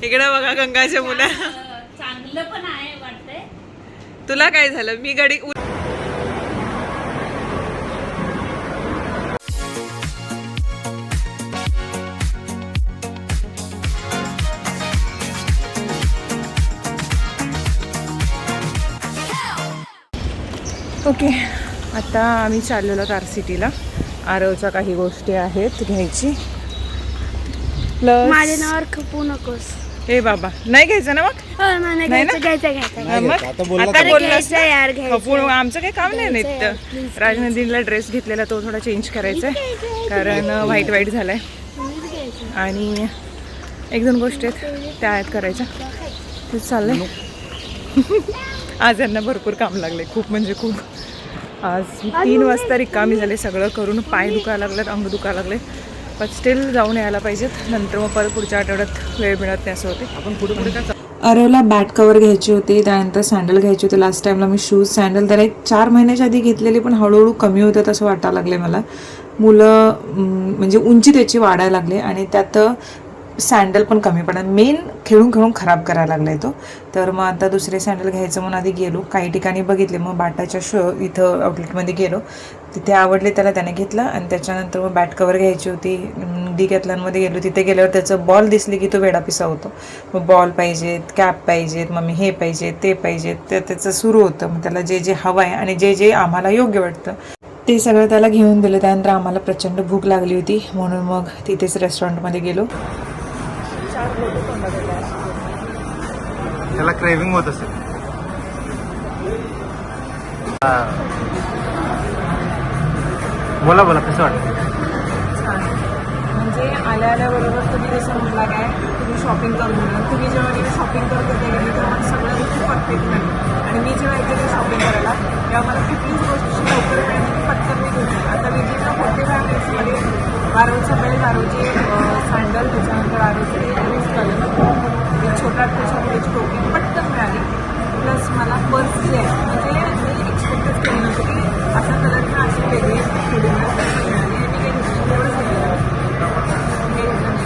इकडे बघा गंगाच्या मुला. चांगलं पण आहे वाटतंय. तुला काय झालं? मी गाडी ओके. आता आम्ही चाललेलो आर-सिटीला. आरवच्या काही गोष्टी आहेत घ्यायची. प्लस माझ्या नावावर खपू नकोस. हे बाबा नाही घ्यायचं ना मग. नाही नाही ना? घ्यायचं. मग आता बोलला आता तर बोललास घ्यायचं यार, घ्यायचं. खपून आमचं काही काम नाही घ्यायचं नित्य. यार, please, राजनंदिनीला ड्रेस घेतलेला तो थोडा चेंज करायचा आहे कारण व्हाईट झालाय आणि एक दोन गोष्टी आहेत त्या ॲड करायच्या. तेच चाललंय. आज यांना भरपूर काम लागले, खूप म्हणजे खूप. आज 3 वाजता रिकामी झाले, सगळं करून पाय दुखायला लागलेत, अंग दुखायला लागले. पण स्टील जाऊन यायला पाहिजेत, नंतर मग परत पुढच्या आठवड्यात वेळ मिळत नाही असं होते. आपण पुढे पुढे काय अरवला बॅट कवर घ्यायची होती, त्यानंतर सँडल घ्यायची होती. लास्ट टाईमला मी शूज सँडल त्याला 4 महिन्याच्या आधी घेतलेली, पण हळूहळू कमी होतात असं वाटायला लागले मला. मुलं म्हणजे उंची त्याची वाढायला लागले आणि त्यात सँडल पण कमी पडणार. मेन खेळून खेळून खराब करायला लागलाय तो. तर मग आता दुसरे सँडल घ्यायचं म्हणून आधी गेलो, काही ठिकाणी बघितले. मग बाटाच्या इथं आउटलेटमध्ये गेलो, तिथे आवडले त्याला, त्याने घेतलं. आणि त्याच्यानंतर मग बॅट कवर घ्यायची होती. डिकॅथलॉनमध्ये गेलो, तिथे गेल्यावर त्याचं बॉल दिसली की तो वेडापिसा होतो. मग बॉल पाहिजेत, कॅप पाहिजेत, मम्मी हे पाहिजे ते पाहिजेत, ते त्याचं सुरू होतं. मग त्याला जे जे हवं आहे आणि जे जे आम्हाला योग्य वाटतं ते सगळं त्याला घेऊन दिलं. त्यानंतर आम्हाला प्रचंड भूक लागली होती म्हणून मग तिथेच रेस्टॉरंटमध्ये गेलो. त्याला क्रेविंग होत असेल. बोला बोला कसं वाटतं? म्हणजे आल्याबरोबर तुम्ही जसं म्हटला काय तुम्ही शॉपिंग करून दिलं. तुम्ही जेव्हा मी शॉपिंग करत होते गेली तेव्हा सगळं खूप परफेक्ट नाही. आणि मी जेव्हा येते शॉपिंग करायला तेव्हा मला कुठलीच गोष्टी लवकर मिळाली, पटकन मी घेतली. आता मी जे होते त्यामध्ये आरोचं बेल्ट, आरोचे सँडल, त्याच्यानंतर आरोचे एक छोटा त्याच्यामुळेची टोपी पटकन मिळाली. प्लस मला पर्स जे आहे म्हणजे मी एक्सपेक्टच केलं नव्हतं की अशा कलरनं अशी वेगळी थोडी मिळाली. आणि मी काही तेवढंच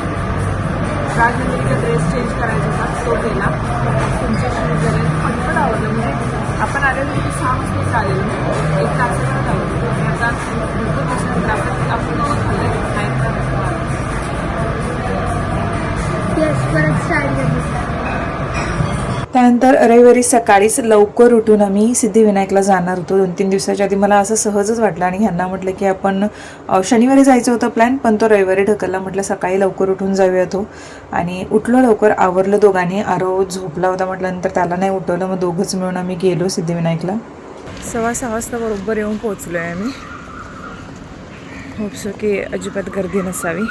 राजनंदिनीचा ड्रेस चेंज करायचा होता, तो केला. तुमचे शूज झाले, पटपट आवडलं. म्हणजे आपण आलेलो किती 6 वाजता चालेल, 1 तासापर्यंत आलो. आणि आता भरपूर दिवसानंतर आपण खाल्लं त्यानंतर रविवारी सकाळीच लवकर उठून आम्ही सिद्धिविनायकला जाणार होतो. 2-3 दिवसाच्या आधी मला असं सहजच वाटलं आणि ह्यांना म्हटलं की आपण शनिवारी जायचं होतं प्लॅन, पण तो रविवारी ढकलला. म्हटलं सकाळी लवकर उठून जाऊया तो. आणि उठलो लवकर, आवरलं दोघांनी. आरव झोपला होता म्हटल्यानंतर त्याला नाही उठवलं. मग दोघंच मिळून आम्ही गेलो सिद्धिविनायकला. 6:15 वाजता बरोबर येऊन पोहोचलो आहे आम्ही. होप्सो की अजिबात गर्दी नसावी.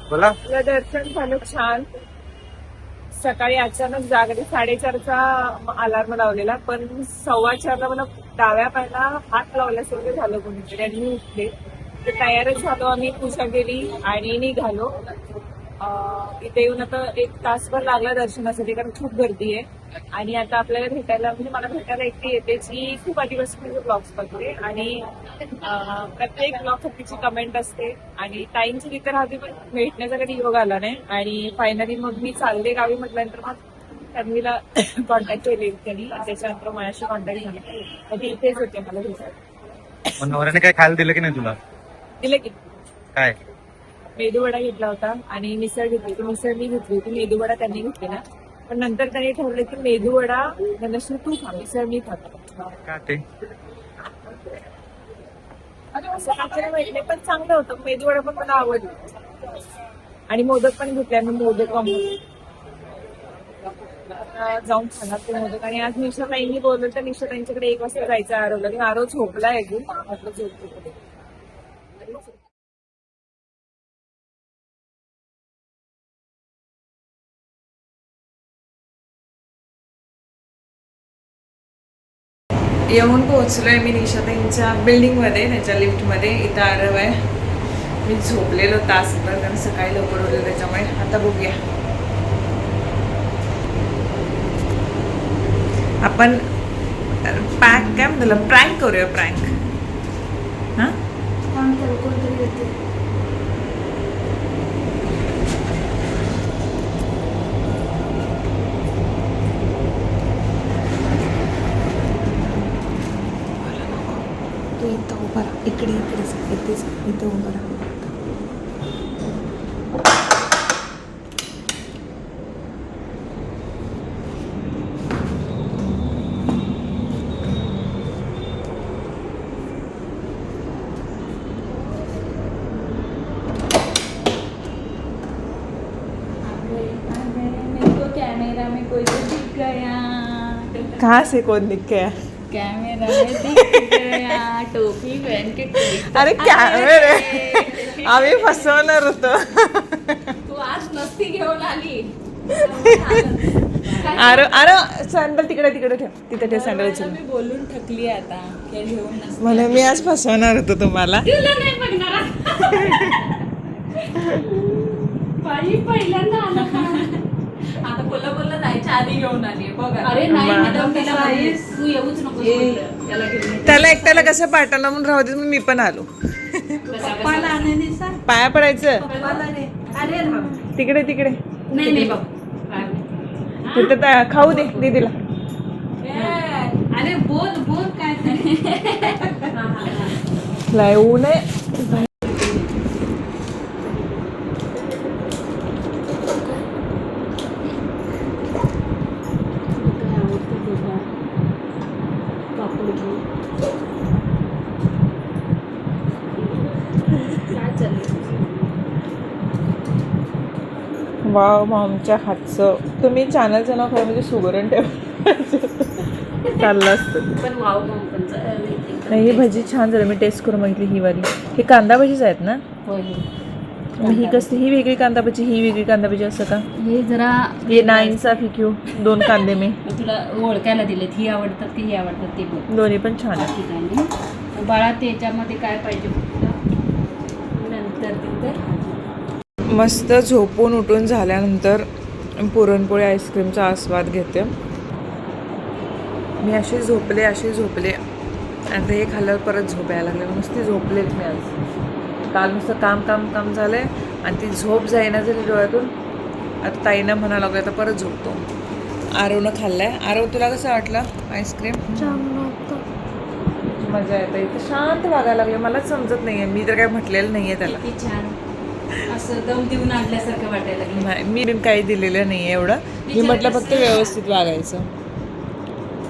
बोला. दर्शन झालं छान. सकाळी अचानक जागली. 4:30चा अलार्म लावलेला, पण 4:15ला मला डाव्या पायाला हात लावल्यासारखं झालं कोणीतरी आणि मी उठले. तर तयारच झालो आम्ही, पूजा केली आणि निघालो. इथे येऊन आता 1 तासभर लागला दर्शनासाठी कारण खूप गर्दी आहे. आणि आता आपल्याला भेटायला म्हणजे मला भेटायला एकटी येते जी खूप आधीपासून ब्लॉग्स बघते आणि प्रत्येक ब्लॉग तिची कमेंट असते आणि टाईमची तिथे राहते, पण भेटण्याचा कधी योग आला नाही. आणि फायनली मग मी चालले गावी म्हटल्यानंतर मग तन्वीला कॉन्टॅक्ट केले त्यांनी, त्याच्यानंतर माझ्याशी कॉन्टॅक्ट झाला. ती इथेच होते मला भेटायला. नवऱ्याने काय खायला दिलं की नाही तुला? दिलं की काय? मेदूवडा घेतला होता आणि मिसळ घेतली होती. मिसळ मी घेतली होती, मेदूवडा त्यांनी घेतलेला. पण नंतर त्यांनी ठरलं की मेदूवडा नसलं तू खा, मिसळ मी खातो. का ते असं खायला भेटले, पण चांगलं होतं. मेदूवडा पण मला आवडलं आणि मोदक पण घेतले. मी मोदक जाऊन खाणार ते मोदक. आणि आज निशाताईंनी बोललं तर निशाताईंच्याकडे 1 वाजता जायचं आरवला. आरव झोपला अजून, म्हटलं झोपतो. येऊन पोहोचलोय मी निशाताईंच्या बिल्डिंगमध्ये, त्यांच्या लिफ्टमध्ये. इथं आरव आहे. मी झोपलेलो तासभर कारण सकाळी लवकर उठलो त्याच्यामुळे. आता बघूया आपण पॅक काय म्हणतो, प्रँक करूया. प्रँक हां कोणतरी येते. तू इथं उभा राहा. इकडे इथेच इथं उभा राहा. कैमरा में कोई तो दिख गया, कहाँ से कौन दिख गया? कैमरा में दिख गया, टोपी पहन के अरे कॅमेरे आम्ही फसवणार होतो. तू आज मस्ती घेऊन आली. अरे अरे सँडल तिकडे तिकडे ठेव. तिथे ठेव सँडल. मी बोलून थकली आता, काय घेऊन नसते. म्हणून मी आज फसवणार होतो तुम्हाला. तुला नाही बघणार. बाई पहिल्यांदा आला का? आता कोल्हापूरला जायच्या आधी घेऊन आली बघा. अरे नाही मॅडम, तू येऊच नको. त्याला घेऊन ये. त्याला एकट्याला कसं पाठवलं म्हणून राहू दे, म्हणून मी पण आलो. पप्पाला आणायला सांग. पाया पडायचं पप्पाला रे. अरे राम. तिकडे तिकडे. नाही नाही बघ. तिथं खाऊ दे दीदीला. अरे बोल बोल काय तरी. लय ऊन आहे. वाव मॉमच्या हातचं. तुम्ही चॅनलचं नाव खरं म्हणजे सुगरण ठेव चाललं असतं. पण वाव मग पण नाही ही भजी छान झाली. मी टेस्ट करून बघितली ही वाली. हे कांदा भजीच आहेत ना? मग ही कसली? ही वेगळी कांदा भजी, ही वेगळी कांदा भजी असं का? हे जरा ये ना इन्साफी क्यों? 2 कांदे मी तुला ओळखायला दिलेत. ही आवडतात की ही आवडतात ते बघ. दोन्ही पण छान आहे. ठीक आहे ना. बाळा त्याच्यामध्ये काय पाहिजे नंतर तिथं. मस्त झोपून उठून झाल्यानंतर पुरणपोळी आईस्क्रीमचा आस्वाद घेते. मी अशी झोपले आणि हे खाल्ल्यावर परत झोप यायला लागले. नुसती झोपलेच मी आज. काल नुसतं काम काम काम झालं आहे आणि ती झोप जाईना झाली डोळ्यातून. आता ताईनं म्हणायला लागलं आता परत झोपतो. आरवनं खाल्लं आहे. आरव तुला कसं वाटलं आईस्क्रीम? मजा येते. इथं शांत वागायला लागले. मलाच समजत नाही आहे. मी तर काय म्हटलेलं नाही आहे त्याला. किती छान असं दम देऊन आणल्यासारखं वाटायला लागलं. नाही मी काही दिलेलं नाही आहे एवढं. मी म्हटलं फक्त व्यवस्थित वागायचं.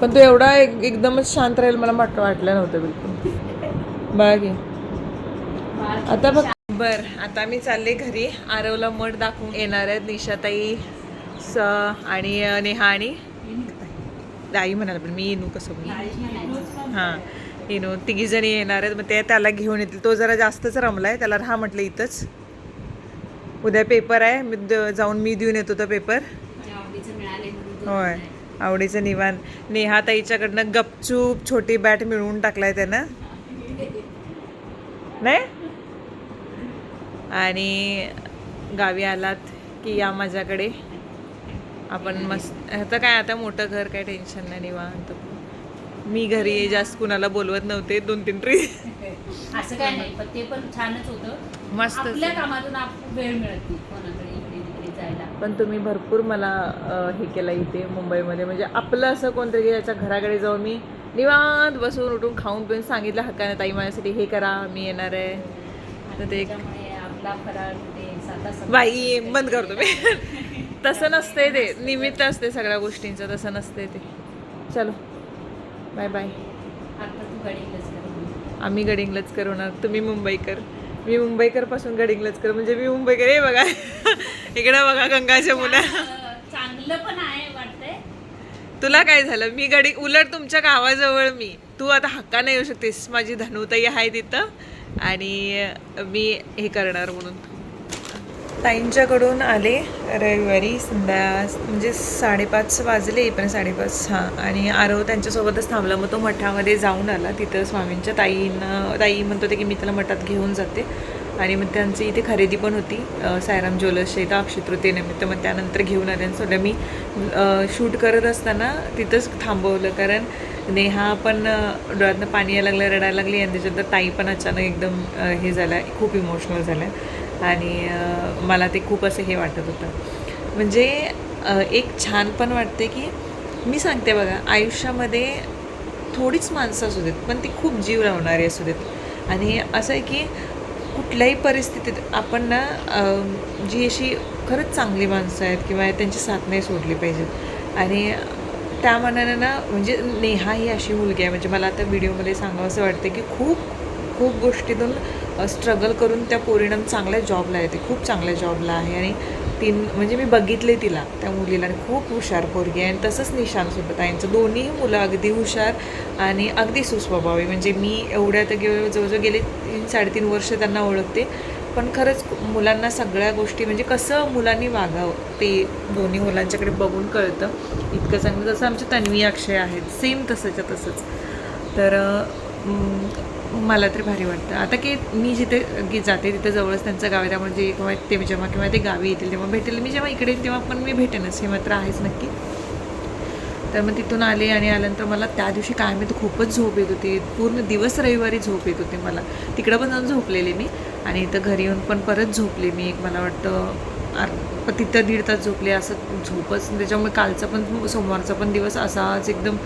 पण तो एवढा एकदमच शांत राहील मला वाटलं नव्हतं बिलकुल. बाकी आता बघ. बरं आता मी चालले घरी. आरवला मठ दाखवून येणार आहेत निशाताई आणि नेहा आणि आई म्हणाला. पण मी येणू कसं बोलू. हां येणू तिघीजणी येणार आहेत. मग ते त्याला घेऊन येतील. तो जरा जास्तच रमलाय. त्याला राहा म्हटलं इथंच. उद्या पेपर आहे. मी जाऊन मी देऊन येतो तो पेपर. होय आवडीचं निवान. नेहा ताईच्याकडनं गपचूप छोटी बॅट मिळवून टाकलाय त्यानं नाही. आणि गावी आलात की या माझ्याकडे. आपण मस्त आता काय आता मोठं घर काय टेन्शन नाही निवांत. मी घरी जास्त कुणाला बोलवत नव्हते. 2-3 ट्रिप असं काय नाही. पण ते पण छानच होतं. मस्त. आपल्या कामातून वेळ मिळत नाही कोणाकडे इकडे तिकडे जायला. पण तुम्ही भरपूर मला हे केलं इथे मुंबईमध्ये. म्हणजे आपलं असं कोणतरी की त्याच्या घराकडे जाऊन मी निवांत बसून उठून खाऊन पिऊन सांगितलं हक्काने ताई माझ्यासाठी हे करा मी येणार आहे. तर ते आपला फराळ बाई बंद करतो मी. तसं नसते ते. निमित्त असते सगळ्या गोष्टींचं. तसं नसते ते. चलो बाय बाय. आता तू गडिंगलच कर. आम्ही गडिंगलच करवणार. तुम्ही मुंबईकर. मी मुंबईकर पासून गडिंगलच कर. म्हणजे मी मुंबईकर. हे बघा इकडे बघा गंगाच्या मुला. चांगलं पण आहे वाटतंय. तुला काय झालं? मी उलट तुमच्या गावाजवळ मी. तू आता हक्काने येऊ शकतेस. माझी धनुताई आहे तिथं आणि मी हे करणार म्हणून. ताईंच्याकडून आले रविवारी म्हणजे 5:30 वाजले, पण 5:30 हां. आणि आरव त्यांच्यासोबतच थांबला. मग तो मठामध्ये जाऊन आला. तिथं स्वामींच्या ताई म्हणत होते की मी त्याला मठात घेऊन जाते. आणि मग त्यांची इथे खरेदी पण होती सायराम ज्वेलर्सच्या इथं अक्षय तृतीयेनिमित्त. मग त्यानंतर घेऊन आले. आणि सध्या मी शूट करत असताना तिथंच थांबवलं, कारण नेहा पण डोळ्यातनं पाणी यायला लागलं, रडायला लागली. आणि त्याच्यानंतर ताई पण अचानक एकदम हे झाल्या, खूप इमोशनल झाल्या. आणि मला ते खूप असं हे वाटत होतं. म्हणजे एक छान पण वाटते की मी सांगते बघा, आयुष्यामध्ये थोडीच माणसं असू देत, पण ती खूप जीव लावणारी असू देत. आणि असं आहे की कुठल्याही परिस्थितीत आपण ना जी अशी खरंच चांगली माणसं आहेत किंवा त्यांची साथ नाही सोडली पाहिजेत. आणि त्या मनानं ना, म्हणजे नेहा ही अशी मुलगी आहे, म्हणजे मला आता व्हिडिओमध्ये सांगावं असं वाटतं की खूप गोष्टीतून स्ट्रगल करून त्या पोरीनं चांगल्या जॉबला येते, खूप चांगल्या जॉबला आहे. आणि म्हणजे मी बघितले तिला, त्या मुलीला, आणि खूप हुशार पोरगी आहे. आणि तसंच निशानसुद्धा, ताईंचं दोन्ही मुलं अगदी हुशार आणि अगदी सुस्वभावी. म्हणजे मी एवढ्या तर जवळजवळ गेले 3-3.5 वर्ष त्यांना ओळखते, पण खरंच मुलांना सगळ्या गोष्टी, म्हणजे कसं मुलांनी वागावं ते दोन्ही मुलांच्याकडे बघून कळतं. इतकं चांगलं. जसं आमच्या तन्वी अक्षय आहेत, सेम तसंच्या तसंच. तर मला तरी भारी वाटतं. आता की मी जिथे जाते तिथे जवळच त्यांचं गाव आहे, त्यामुळे जेव्हा ते गावी येतील तेव्हा भेटेल. मी जेव्हा इकडे येईल तेव्हा पण मी भेटेनच, हे मात्र आहेच नक्की. तर मग तिथून आले. आणि आल्यानंतर मला त्या दिवशी काय माहिती खूपच झोप येत होती. पूर्ण दिवस रविवारी झोप येत होती मला. तिकडं पण जाऊन झोपलेले मी, आणि इथं घरी येऊन पण परत झोपले मी. मला वाटतं तिथं 1.5 तास झोपले, असं झोपच. त्याच्यामुळे कालचा पण सोमवारचा पण दिवस असाच एकदम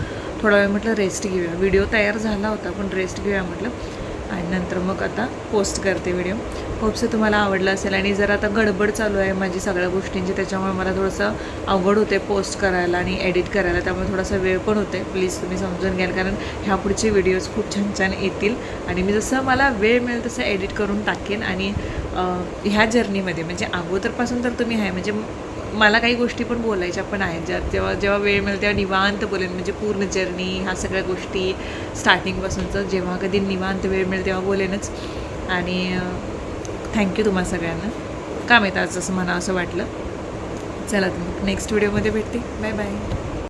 थोडा वेळ म्हटलं रेस्ट घेऊया. व्हिडिओ तयार झाला होता, पण रेस्ट घेऊया म्हटलं. आणि नंतर मग आता पोस्ट करते व्हिडिओ. होपसं तुम्हाला आवडलं असेल. आणि जर आता गडबड चालू आहे माझी सगळ्या गोष्टींची, त्याच्यामुळे मला थोडंसं अवघड होते पोस्ट करायला आणि एडिट करायला, त्यामुळे थोडासा वेळ पण होते. प्लीज तुम्ही समजून घ्याल, कारण ह्या पुढचे व्हिडिओज खूप छान छान येतील. आणि मी जसं मला वेळ मिळेल तसं एडिट करून टाकेन. आणि ह्या जर्नीमध्ये म्हणजे अगोदरपासून तर तुम्ही आहे, म्हणजे मला काही गोष्टी पण बोलायच्या पण आहेत, जेव्हा वेळ मिळेल तेव्हा निवांत बोलेन. म्हणजे पूर्ण जर्नी, ह्या सगळ्या गोष्टी स्टार्टिंगपासूनचं जेव्हा कधी निवांत वेळ मिळेल तेव्हा बोलेनच. आणि थँक्यू तुम्हा सगळ्यांना. का माहीत आज असं मला असं वाटलं. चला तर नेक्स्ट व्हिडिओमध्ये भेटते. Bye bye.